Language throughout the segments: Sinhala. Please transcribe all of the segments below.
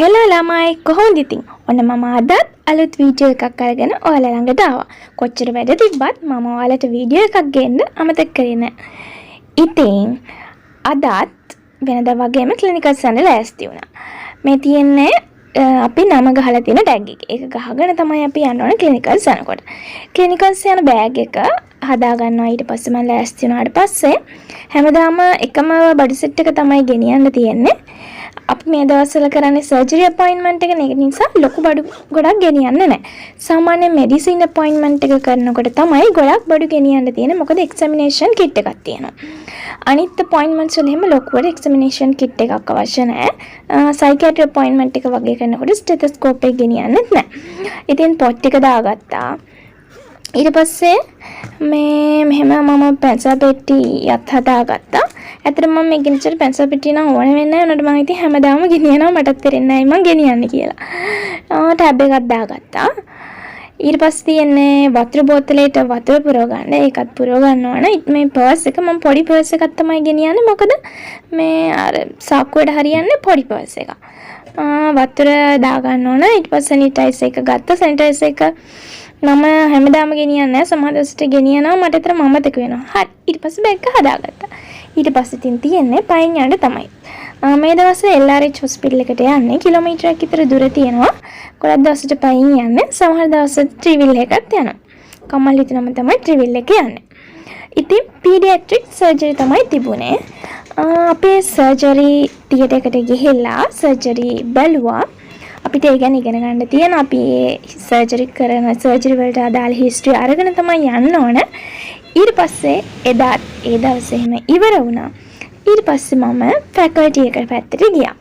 හෙලෝ ළමයි කොහොමද ඉතින්? ඔන්න මම අදත් අලුත් වීඩියෝ එකක් අරගෙන ඔයාලා ළඟට ආවා. කොච්චර වැඩ තිබ්බත් මම ඔයාලට වීඩියෝ එකක් ගන්න අමතක කරේ නෑ. ඉතින් අදත් වෙනදා වගේම ක්ලිනිකල්ස් යන්න ලෑස්ති වුණා. මේ තියෙන්නේ අපි නම ගහලා තියෙන ටැග් එක. ඒක ගහගෙන තමයි අපි යන්න ඕනේ ක්ලිනිකල්ස් යනකොට. ක්ලිනිකල්ස් යන බෑග් එක හදා ගන්නවා. ඊට පස්සේ මම ලෑස්ති වුණාට පස්සේ හැමදාම එකම බඩි සෙට් එක තමයි ගෙනියන්න තියෙන්නේ. අපි මේ දවස්වල කරන්නේ සර්ජරි අපොයින්ට්මන්ට් එක. ඒක නිසා ලොකු බඩු ගොඩක් ගෙනියන්නේ නැහැ. සාමාන්‍ය මෙඩිසින් අපොයින්ට්මන්ට් එක කරනකොට තමයි ගොඩක් බඩු ගෙනියන්න තියෙන්නේ. මොකද එක්සැමිනේෂන් කිට් එකක් තියෙනවා. අනිත් අපොයින්ට්මන්ට්ස් වල එහෙම ලොකුවට එක්සැමිනේෂන් කිට් එකක් අවශ්‍ය නැහැ. සයිකියාට්‍රි අපොයින්ට්මන්ට් එක වගේ කරනකොට ස්ටෙතොස්කෝප් එක ගෙනියන්නෙත් නැහැ. ඉතින් පොත් ටික දාගත්තා. ඊට පස්සේ මෙහෙම මම පැන්සල් පෙට්ටියක් හදාගත්තා. ඇත්තටම මම මේ ගෙනිච්චට පැන්සල් පෙට්ටිය නම් ඕන වෙන්නේ නැහැ. උනට මම ඉතින් හැමදාම ගෙනියනවා. මටත් තේරෙන්නේ නැහැ මම ගෙනියන්නේ කියලා. ටැබ් එකක් දාගත්තා. ඊට පස්සේ තියෙන්නේ වතුර බෝතලේට වතුර පුරව ගන්න. ඒකත් පුරව ගන්නවා නේ. මේ පර්ස් එක මම පොඩි පර්ස් එකක් තමයි ගෙනියන්නේ. මොකද මේ අර සාක්කුවට හරියන්නේ පොඩි පර්ස් එකක්. වතුර දා ගන්න ඕන. ඊට පස්සේ සැනිටයිසර් එක ගත්තා. සැනිටයිසර් එක මම හැමදාම ගෙනියන්නේ නැහැ. සමහර දවසට ගෙනියනවා. මට අතර මමතක වෙනවා. හරි. ඊට පස්සේ බෑග් එක හදාගත්තා. ඊට පස්සේ තියෙන්නේ පයින් යන්න තමයි. මේ දවස්වල LRH හොස්පිටල් එකට යන්නේ කිලෝමීටරයක් විතර දුර තියෙනවා. ගොඩක් දවසට පයින් යන්නේ. සමහර දවස්වල ට්‍රිවිල් එකකට යනවා. කමල් හිතනම තමයි ට්‍රිවිල් එක යන්නේ. ඉතින් පීඩියාට්‍රික් සර්ජරි තමයි තිබුණේ. අපේ සර්ජරි තියටර් එකට ගිහිල්ලා සර්ජරි බැලුවා. අපිට ඒ ගැන ඉගෙන ගන්න තියෙන අපි සර්ජරි කරන සර්ජරි වලට අදාළ හිස්ටරි අරගෙන තමයි යන්න ඕන. ඊට පස්සේ ඒ දවසේ එහෙම ඉවර වුණා. ඊට පස්සේ මම ෆැකල්ටි එකට පැත්තට ගියා.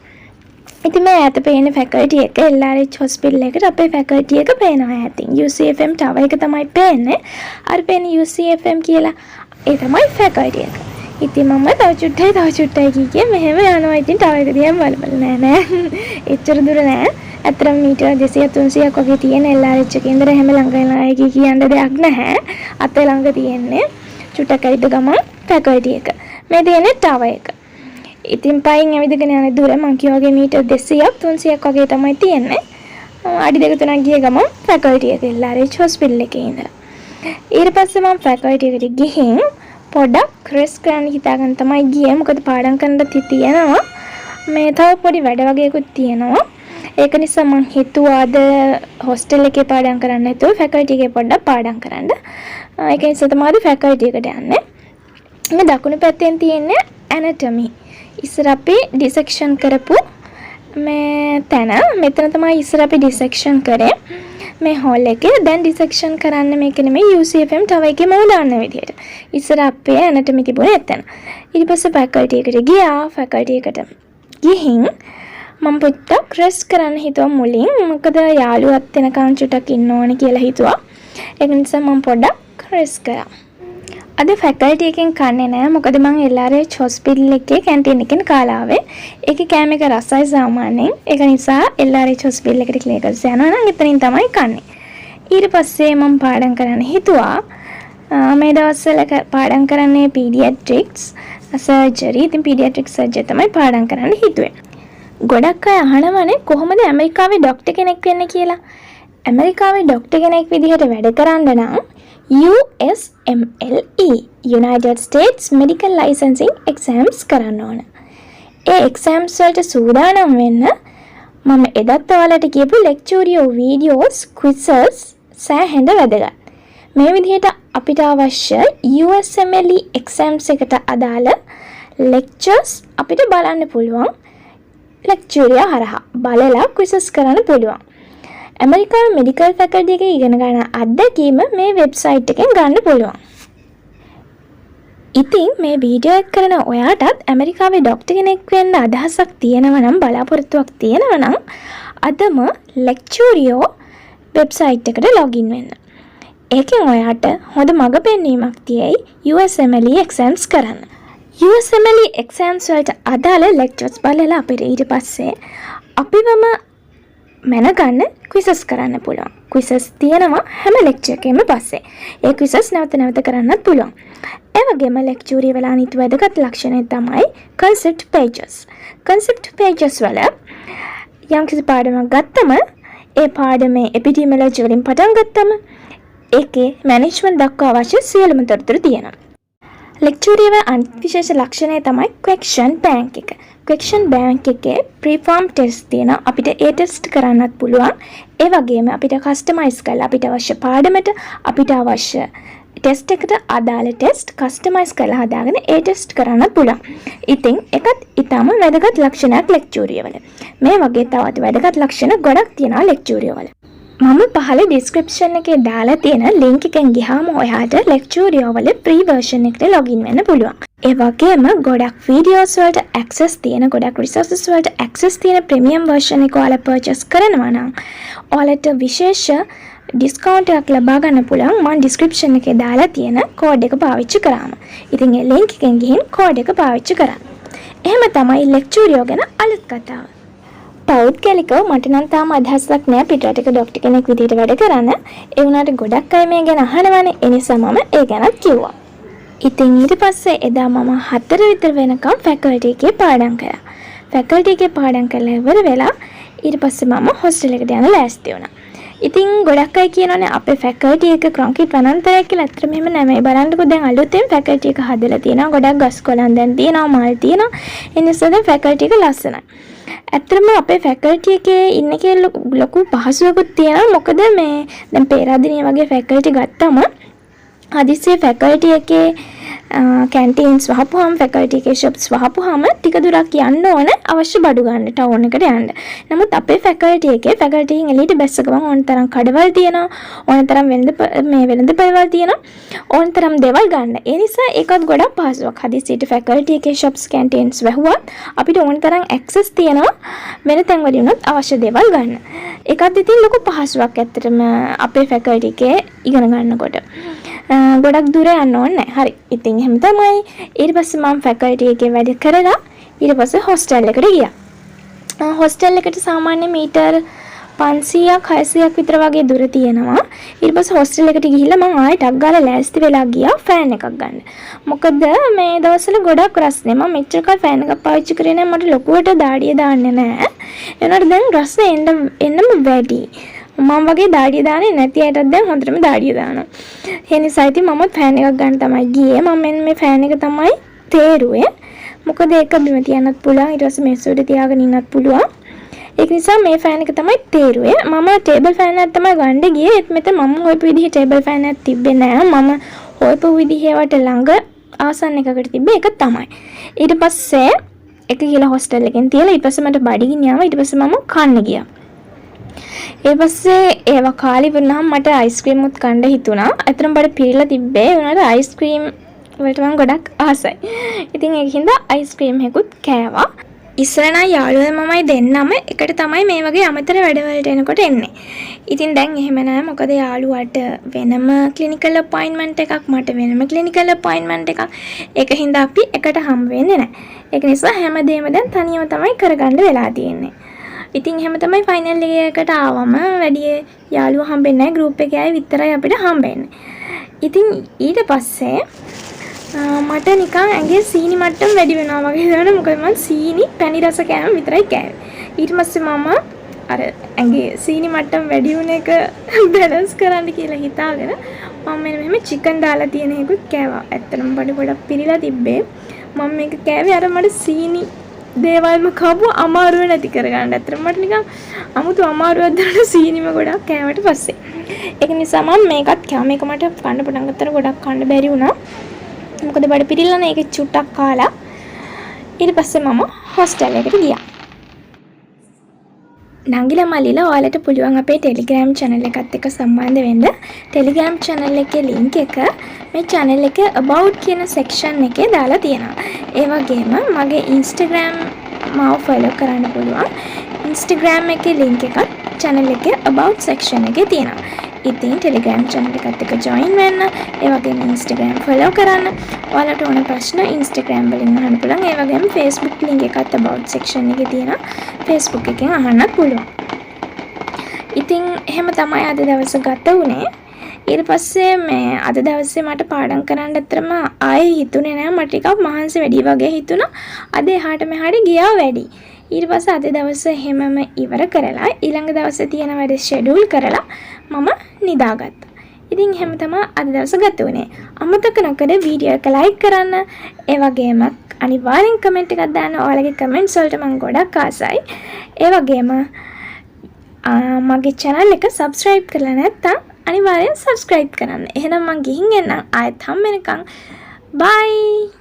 ඉතින් මේ ඈත පේන ෆැකල්ටි එක LRH හොස්පිටල් එකට අපේ ෆැකල්ටි එක පේනවා ඈතින්. UCFM ටවර් එක තමයි පේන්නේ. අර පේන UCFM කියලා ඒ තමයි ෆැකල්ටි එක. ඉතින් මම තව චුට්ටයි කිය මෙහෙම යනවා. ඉතින් ටවර් එක දිහා බලබල නෑ. එච්චර දුර නෑ. අතරම මීටර 200 300ක් වගේ තියෙන LRH එකේ ඉඳලා හැම ළඟයි කියන්න දෙයක් නැහැ. අතේ ළඟ තියෙන්නේ චුට්ටක් ඇවිත් ගමන් ෆැකල්ටි එක. මේ තියෙන්නේ ටවර් එක. ඉතින් පයින් ඇවිදගෙන යන දුර මං කියවගේ මීටර 200ක් 300ක් වගේ තමයි තියෙන්නේ. අඩි 2-3ක් ගිය ගමන් ෆැකල්ටි එක LRH හොස්පිටල් එකේ ඉඳලා. ඊට පස්සේ මම ෆැකල්ටි එකට ගිහින් පොඩක් රෙස්ට් කරන්න හිතාගෙන තමයි ගියේ. මොකද පාඩම් කරන්නත් තියෙනවා. මේ තව පොඩි වැඩ වගේකුත් තියෙනවා. ඒක නිසා මම හිතුවා අද හොස්ටල් එකේ පාඩම් කරන්න නැතුව ෆැකල්ටි එකේ පොඩ්ඩක් පාඩම් කරන්න. ඒක නිසා තමයි ෆැකල්ටි එකට යන්නේ. මේ දකුණු පැත්තෙන් තියෙන්නේ ඇනටොමි. ඉස්සර අපි ඩිසෙක්ෂන් කරපු මේ තැන. මෙතන තමයි ඉස්සර අපි ඩිසෙක්ෂන් කරේ. මේ හෝල් එකේ දැන් ඩිසෙක්ෂන් කරන්න මේක නෙමෙයි UCFM ටවර් එකේ මම දාන්න විදියට. ඉස්සර අපේ ඇනටොමි තිබුණේ එතන. ඊට පස්සේ ෆැකල්ටි එකට ගියා. ෆැකල්ටි එකට ගිහින් මම පොඩ්ඩක් රෙස්ට් කරන්න හිතුවා මුලින්. මොකද යාළුවත් එනකන් චුට්ටක් ඉන්න ඕනේ කියලා හිතුවා. ඒක නිසා මම පොඩ්ඩක් රෙස්ට් කරා. අද ෆැකල්ටි එකෙන් කන්නේ නැහැ. මොකද මම LRH හොස්පිටල් එකේ කැන්ටින් එකෙන් කාලා ආවේ. ඒකේ කෑම එක රසයි සාමාන්‍යයෙන්. ඒක නිසා LRH හොස්පිටල් එකට ක්ලිනිකල්ස් යනවා නම් එතනින් තමයි කන්නේ. ඊට පස්සේ මම පාඩම් කරන්න හිතුවා. මේ දවස්වල පාඩම් කරන්නේ පීඩියාට්‍රික්ස් සර්ජරි. ඉතින් පීඩියාට්‍රික් සර්ජරි තමයි පාඩම් කරන්න හිතුවේ. ගොඩක් අය අහනවනේ කොහොමද ඇමරිකාවේ ડોක්ටර් කෙනෙක් වෙන්නේ කියලා. ඇමරිකාවේ ડોක්ටර් කෙනෙක් විදිහට වැඩ කරන්න නම් USMLE United States Medical Licensing Exams කරන්න ඕන. ඒ exams වලට සූදානම් වෙන්න මම එදත් ඔයාලට කියපු Lecturio videos quizzes සෑහෙන වැදගත්. මේ විදිහට අපිට අවශ්‍ය USMLE exams එකට අදාළ lectures අපිට බලන්න පුළුවන්. Lecturio හරහා බලලා quizzes කරන්න පුළුවන්. ඇමරිකාවේ මෙඩිකල් ෆැකල්ටි එකේ ඉගෙන ගන්න අත්දැකීම මේ වෙබ්සයිට් එකෙන් ගන්න පුළුවන්. ඉතින් මේ වීඩියෝ එක කරන ඔයාටත් ඇමරිකාවේ ડોක්ටර් කෙනෙක් වෙන්න අදහසක් තියෙනවා නම් බලාපොරොත්තුවක් තියෙනවා නම් අදම Lecturio වෙබ්සයිට් එකට ලොගින් වෙන්න. ඒකෙන් ඔයාට හොඳ මඟ පෙන්වීමක් තියෙයි USMLE exams කරන්න. USMLE exams වලට අදාළ lectures බලලා අපිට ඊට පස්සේ අපිවම මැනගන්න quizzes කරන්න පුළුවන්. quizzes තියෙනවා හැම lecture එකෙම පස්සේ. ඒ quizzes නැවත නැවත කරන්නත් පුළුවන්. ඒ වගේම Lecturio වල අනිත් වැදගත් ලක්ෂණය තමයි concept pages. concept pages වල යම්කිසි පාඩමක් ගත්තම ඒ පාඩමේ epidemiology වලින් පටන් ගත්තම ඒකේ management දක්වා අවශ්‍ය සියලුම තොරතුරු තියෙනවා. Lecturio වල අනිත් විශේෂ ලක්ෂණය තමයි question bank එක. question bank එකේ pre-form test තියෙනවා. අපිට ඒ test කරන්නත් පුළුවන්. ඒ වගේම අපිට customize කරලා අපිට අවශ්‍ය පාඩමට අපිට අවශ්‍ය ටෙස්ට් එකට අදාළ ටෙස්ට් කස්ටමයිස් කරලා හදාගෙන ඒ ටෙස්ට් කරන්නත් පුළුවන්. ඉතින් ඒකත් ඊටම වැදගත් ලක්ෂණයක් Lecturio වල. මේ වගේ තවත් වැදගත් ලක්ෂණ ගොඩක් තියෙනවා Lecturio වල. මම පහළ description එකේ දාලා තියෙන link එකෙන් ගියාම ඔයාට Lecturio වල free version එකට login වෙන්න පුළුවන්. ඒ වගේම ගොඩක් videos වලට access තියෙන ගොඩක් resources වලට access තියෙන premium version එක ඔයාලා purchase කරනවා නම් ඔයාලට විශේෂ discount එකක් ලබා ගන්න පුළුවන්. මම description එකේ දාලා තියෙන code එක පාවිච්චි කරාම. ඉතින් ඒ link එකෙන් ගිහින් code එක පාවිච්චි කරන්න. එහෙම තමයි Lecturio ගැන අලුත් කතාව. පෞද්ගලිකව මට නම් තාම අදහසක් නෑ පිටරටක ડોක්ටර් කෙනෙක් විදිහට වැඩ කරන්න. ඒ වුණාට ගොඩක් අය මේ ගැන අහනවනේ. ඒ නිසා මම ඒ ගැනත් කිව්වා. ඉතින් ඊට පස්සේ එදා මම 4 විතර වෙනකම් faculty එකේ පාඩම් කරා. faculty එකේ පාඩම් කරලා ඉවර වෙලා ඊට පස්සේ මම hostel එකට යන්න ලෑස්ති වුණා. ඉතින් ගොඩක් අය කියනවානේ අපේ faculty එක ක්‍රොන්කිට් වනාන්තරයක් කියලා. ඇත්තට මෙහෙම නෑ. මේ බලන්නකෝ දැන් අලුතෙන් faculty එක හදලා තියෙනවා. ගොඩක් ගස් කොළන් දැන් තියෙනවා, මල් තියෙනවා. ඒ නිසා දැන් faculty එක ලස්සනයි. ඇත්තටම අපේ faculty එකේ ඉන්න එකේ ලොකු පහසුවකුත් තියෙනවා. මොකද මේ දැන් පේරාදෙනිය වගේ faculty ගත්තම හදිස්සියේ faculty එකේ canteens වහපුවාම faculty එකේ shops වහපුවාම ටික දුරක් යන්න ඕන අවශ්‍ය බඩු ගන්න ටවුන් එකට යන්න. නමුත් අපේ faculty එකේ faculty එකෙන් එළියට බැස්ස ගමන් ඕන තරම් කඩවල් තියෙනවා, ඕන තරම් වෙළඳපළවල් තියෙනවා, ඕන තරම් දේවල් ගන්න. ඒ නිසා ඒකත් ගොඩක් පහසුවක්. හදිස්සියට faculty එකේ shops canteens වැහුවත් අපිට ඕන තරම් access තියෙනවා වෙන තැන් වලින් උනත් අවශ්‍ය දේවල් ගන්න. ඒකත් ඉතින් ලොකු පහසුවක් ඇත්තටම අපේ faculty එකේ ඉගෙන ගන්නකොට. ගොඩක් දුර යන්න ඕනේ නැහැ. හරි. ඉතින් එහෙම තමයි. ඊට පස්සේ මම faculty එකේ වැඩ කරලා ඊට පස්සේ hostel එකට ගියා. hostel එකට සාමාන්‍ය මීටර් 500ක් 600ක් විතර වගේ දුර තියෙනවා. ඊට පස්සේ hostel එකට ගිහිල්ලා මම ආයෙ ටක් ගාලා ලෑස්ති වෙලා ගියා ෆෑන් එකක් ගන්න. මොකද මේ දවස්වල ගොඩක් රස්නේ. මම මෙච්චර කල් ෆෑන් එකක් පාවිච්චි කරේ නැහැ. මට ලොකුවට දාඩිය දාන්නේ නැහැ. ඒනට දැන් රස්නේ එන්නම වැඩි. මම වගේ දාඩිය දාන්නේ නැති අයටත් දැන් හොඳටම දාඩිය දානවා. ඒ නිසා ඉතින් මම ෆෑන් එකක් ගන්න තමයි ගියේ. මම මෙන්න මේ ෆෑන් එක තමයි තේරුවේ. මොකද ඒක බිම තියන්නත් පුළුවන්. ඊට පස්සේ මේස් උඩ තියාගෙන ඉන්නත් පුළුවන්. ඒක නිසා මේ ෆෑන් එක තමයි තේරුවේ. මම ටේබල් ෆෑන් එකක් තමයි ගන්න ගියේ. ඒත් මෙතන මම හොයපු විදිහේ ටේබල් ෆෑන් එකක් තිබ්බේ නෑ. මම හොයපු විදිහේ වට ළඟ ආසන්න එකකට තිබ්බේ ඒක තමයි. ඊට පස්සේ එක කියලා හොස්ටල් එකෙන් තියලා ඊට පස්සේ මට බඩගින්න ආවා. ඊට පස්සේ මම කන්න ගියා. ඒ පස්සේ ඒවා කාලි වුණාම මට අයිස්ක්‍රීම් උත් කන්න හිතුණා. අතරම බඩ පිරලා තිබ්බේ. ඒ වුණාට අයිස්ක්‍රීම් වලට මම ගොඩක් ආසයි. ඉතින් ඒකින්ද අයිස්ක්‍රීම් එකකුත් කෑවා. ඉස්සරණ යාළුවෝ මමයි දෙන්නම එකට තමයි මේ වගේ අමතර වැඩවලට එනකොට එන්නේ. ඉතින් දැන් එහෙම නෑ. මොකද යාළුවාට වෙනම ක්ලිනිකල් අපොයින්ට්මන්ට් එකක්, මට වෙනම ක්ලිනිකල් අපොයින්ට්මන්ට් එකක්. ඒක හින්දා අපි එකට හම් වෙන්නේ නෑ. ඒක නිසා හැමදේම දැන් තනියම තමයි කරගන්න වෙලා තියෙන්නේ. ඉතින් එහෙම තමයි ෆයිනල් එකකට ආවම වැඩි යාළුවෝ හම්බෙන්නේ නැහැ. ගෲප් එකේ අය විතරයි අපිට හම්බෙන්නේ. ඉතින් ඊට පස්සේ මට නිකන් ඇඟේ සීනි මට්ටම වැඩි වෙනවා වගේ දැනුණා. මොකද මම සීනි පැණි රස කෑම විතරයි කෑවේ. ඊට පස්සේ මම අර ඇඟේ සීනි මට්ටම වැඩි වුණ එක බැලන්ස් කරන්න කියලා හිතාගෙන මම මෙහෙම චිකන් දාලා තියෙන එකකුත් කෑවා. ඇත්තටම බඩ ගොඩක් පිරීලා තිබ්බේ. මම මේක කෑවේ අර මට සීනි දේවල්ම කවුව අමාරුව නැති කරගන්න. ඇත්තටම මට නිකන් අමුතු අමාරුවක් දැනුණා සීනිම ගොඩක් කෑවට පස්සේ. ඒක නිසා මම මේකත් කෑවා. මේක මට කන්න පටන් ගත්තට ගොඩක් කන්න බැරි වුණා. මොකද බඩ පිරිලා නේ. ඒක චුට්ටක් කාලා ඊට පස්සේ මම හොස්ටල් එකට ගියා. නංගිලා මල්ලිලා ඔයාලට පුළුවන් අපේ Telegram channel එකත් එක්ක සම්බන්ධ වෙන්න. Telegram channel එකේ link එක මේ channel එකේ about කියන section එකේ දාලා තියෙනවා. ඒ වගේම මගේ Instagram මාව follow කරන්න පුළුවන්. Instagram එකේ link එකත් channel එකේ about section එකේ තියෙනවා. ඉතින් Telegram channel එකත් එක්ක join වෙන්න. ඒ වගේම Instagram follow කරන්න. ඔයාලට ඕන ප්‍රශ්න Instagram වලින් අහන්න පුළුවන්. ඒ වගේම Facebook link එකත් about section එකේ තියෙනවා. Facebook එකෙන් අහන්නත් පුළුවන්. ඉතින් එහෙම තමයි අද දවස ගත වුණේ. ඊට පස්සේ මේ අද දවසේ මට පාඩම් කරන්න ඇත්තටම ආයේ හිතුනේ නෑ. මට ටිකක් මහන්සි වැඩි වගේ හිතුණා. අද එහාට මෙහාට ගියා වැඩි. ඊට පස්සේ අද දවසේ හැමම ඉවර කරලා ඊළඟ දවසේ තියෙන වැඩ ෂෙඩියුල් කරලා මම නිදාගත්තා. ඉතින් එහෙම තමයි අද දවස ගත වුණේ. අමතක නොකර වීඩියෝ එක ලයික් කරන්න. ඒ වගේම අනිවාර්යෙන් කමෙන්ට් එකක් දාන්න. ඔයාලගේ කමෙන්ට්ස් වලට මම ගොඩක් ආසයි. ඒ වගේම මගේ channel එක subscribe කරලා නැත්නම් අනිවාර්යෙන් subscribe කරන්න. එහෙනම් මම ගිහින් එන්නම්. ආයෙත් හම්බ වෙනකන්. bye.